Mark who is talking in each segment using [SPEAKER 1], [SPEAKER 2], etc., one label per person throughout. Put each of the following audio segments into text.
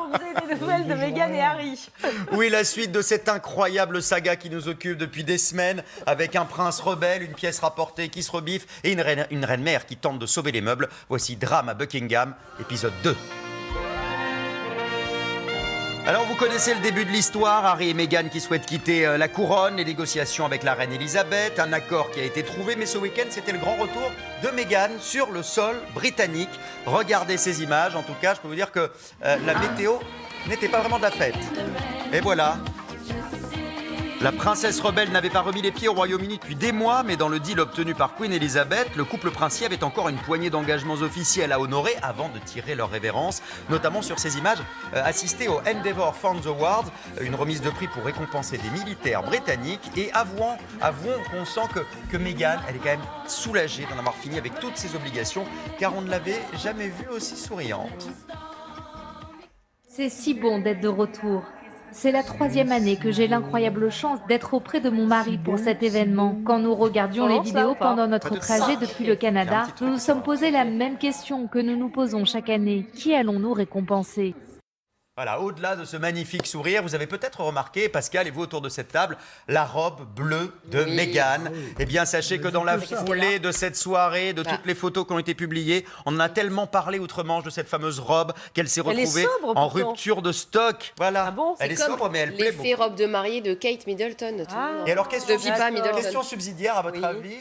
[SPEAKER 1] vous avez des nouvelles de Meghan et Harry.
[SPEAKER 2] Oui, la suite de cette incroyable saga qui nous occupe depuis des semaines, avec un prince rebelle, une pièce rapportée qui se rebiffe et une reine mère qui tente de sauver les meubles. Voici Drame à Buckingham, épisode 2. Alors vous connaissez le début de l'histoire, Harry et Meghan qui souhaitent quitter la couronne, les négociations avec la reine Elisabeth, un accord qui a été trouvé, mais ce week-end c'était le grand retour de Meghan sur le sol britannique. Regardez ces images, en tout cas je peux vous dire que la météo n'était pas vraiment de la fête. Et voilà. La princesse rebelle n'avait pas remis les pieds au Royaume-Uni depuis des mois, mais dans le deal obtenu par Queen Elizabeth, le couple princier avait encore une poignée d'engagements officiels à honorer avant de tirer leur révérence, notamment sur ces images assistées au Endeavour Funds Award, une remise de prix pour récompenser des militaires britanniques. Et avouons qu'on sent que Meghan, elle est quand même soulagée d'en avoir fini avec toutes ses obligations, car on ne l'avait jamais vue aussi souriante.
[SPEAKER 3] C'est si bon d'être de retour. C'est la 3e année que j'ai l'incroyable chance d'être auprès de mon mari pour cet événement. Quand nous regardions les vidéos pendant notre trajet depuis le Canada, nous nous sommes posé la même question que nous nous posons chaque année. Qui allons-nous récompenser ?
[SPEAKER 2] Voilà, au-delà de ce magnifique sourire, vous avez peut-être remarqué, Pascal et vous autour de cette table, la robe bleue de Meghan. Eh bien, sachez que dans la foulée de cette soirée, de toutes les photos qui ont été publiées, on en a tellement parlé outre-Manche de cette fameuse robe qu'elle s'est retrouvée en rupture de stock. Voilà,
[SPEAKER 1] Ah bon,
[SPEAKER 2] elle est sobre, mais elle plaît beaucoup.
[SPEAKER 4] L'effet robe de mariée de Kate Middleton.
[SPEAKER 2] Et alors,
[SPEAKER 4] Middleton.
[SPEAKER 2] question subsidiaire à votre avis,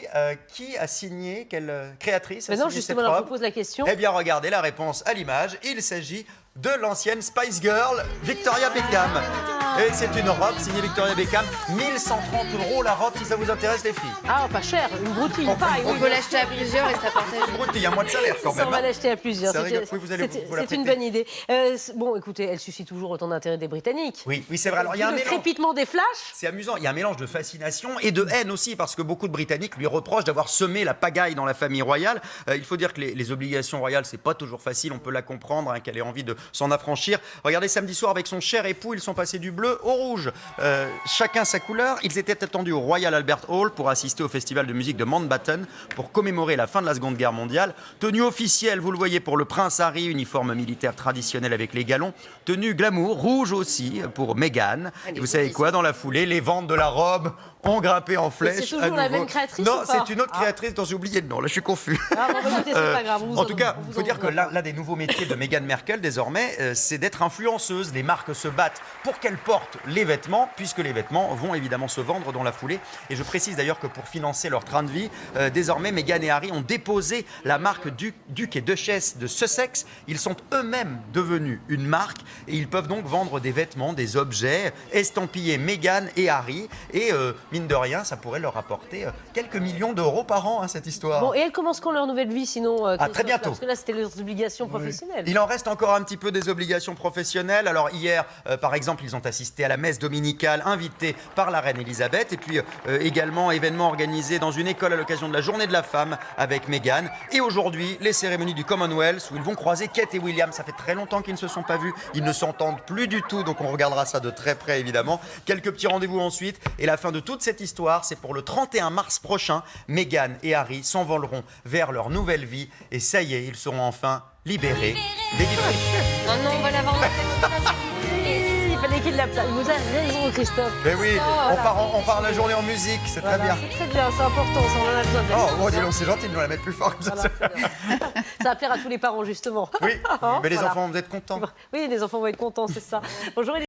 [SPEAKER 2] qui a signé, quelle créatrice a signé
[SPEAKER 1] non,
[SPEAKER 2] cette
[SPEAKER 1] justement, alors, je
[SPEAKER 2] robe?
[SPEAKER 1] vous pose la question.
[SPEAKER 2] Eh bien, regardez la réponse à l'image. Il s'agit de l'ancienne Spice Girl, Victoria Beckham. Et c'est une robe signée Victoria Beckham, 1130 € la robe si ça vous intéresse les filles.
[SPEAKER 1] Ah, pas cher, une broutille, paille.
[SPEAKER 4] On peut l'acheter à plusieurs et ça partage.
[SPEAKER 2] Il y a moins de salaire quand
[SPEAKER 1] Ça,
[SPEAKER 2] même.
[SPEAKER 1] on va l'acheter à plusieurs.
[SPEAKER 2] C'est
[SPEAKER 1] C'est une bonne idée. Bon, écoutez, elle suscite toujours autant d'intérêt des Britanniques.
[SPEAKER 2] Oui, c'est vrai. Alors, il y a un
[SPEAKER 1] Le
[SPEAKER 2] mélange.
[SPEAKER 1] crépitement des flashs.
[SPEAKER 2] C'est amusant, il y a un mélange de fascination et de haine aussi, parce que beaucoup de Britanniques lui reprochent d'avoir semé la pagaille dans la famille royale. Il faut dire que les obligations royales, c'est pas toujours facile, on peut la comprendre, qu'elle ait envie de s'en affranchir. Regardez, samedi soir, avec son cher époux, ils sont passés du bleu au rouge. Chacun sa couleur. Ils étaient attendus au Royal Albert Hall pour assister au festival de musique de Mountbatten pour commémorer la fin de la Seconde Guerre mondiale. Tenue officielle, vous le voyez, pour le prince Harry, uniforme militaire traditionnel avec les galons. Tenue glamour, rouge aussi pour Meghan. Et vous savez quoi, dans la foulée, les ventes de la robe ont grimpé en flèche.
[SPEAKER 1] C'est toujours la même créatrice
[SPEAKER 2] Non,
[SPEAKER 1] ou pas?
[SPEAKER 2] c'est une autre créatrice dont j'ai oublié le nom. Là, je suis confus.
[SPEAKER 1] Ah, bon, écoutez, c'est pas grave.
[SPEAKER 2] En tout cas, il faut dire que l'un des nouveaux métiers de Meghan Markle, désormais, c'est d'être influenceuse. Les marques se battent pour qu'elle porte les vêtements, puisque les vêtements vont évidemment se vendre dans la foulée. Et je précise d'ailleurs que pour financer leur train de vie, désormais, Meghan et Harry ont déposé la marque Duc et Duchesse de Sussex. Ils sont eux-mêmes devenus une marque et ils peuvent donc vendre des vêtements, des objets estampillés Meghan et Harry. Et mine de rien, ça pourrait leur apporter quelques millions d'euros par an, cette histoire.
[SPEAKER 1] Bon, et elles commencent quand leur nouvelle vie, sinon
[SPEAKER 2] très bientôt.
[SPEAKER 1] Parce que là, c'était leurs obligations professionnelles.
[SPEAKER 2] Il en reste encore un petit peu des obligations professionnelles. Alors hier, par exemple, ils ont assisté à la messe dominicale invitée par la reine Elisabeth. Et puis également, événement organisé dans une école à l'occasion de la journée de la femme avec Meghan. Et aujourd'hui, les cérémonies du Commonwealth où ils vont croiser Kate et William. Ça fait très longtemps qu'ils ne se sont pas vus. Ils ne s'entendent plus du tout. Donc on regardera ça de très près, évidemment. Quelques petits rendez-vous ensuite. Et la fin de toute cette histoire, c'est pour le 31 mars prochain. Meghan et Harry s'envoleront vers leur nouvelle vie. Et ça y est, ils seront enfin libérés. Délivrés.
[SPEAKER 4] Non, on va la vendre.
[SPEAKER 1] Il fallait qu'il la place. Vous avez raison, Christophe.
[SPEAKER 2] Mais oui, on part la journée en musique, c'est très bien.
[SPEAKER 1] C'est très bien, c'est important, ça, on en a besoin de
[SPEAKER 2] Oh, dis donc, c'est gentil de nous la mettre plus fort comme ça.
[SPEAKER 1] Voilà, ça va plaire à tous les parents, justement.
[SPEAKER 2] Oui, mais les
[SPEAKER 1] Voilà.
[SPEAKER 2] enfants, vous êtes contents.
[SPEAKER 1] Oui, les enfants vont être contents, c'est ça. Bonjour.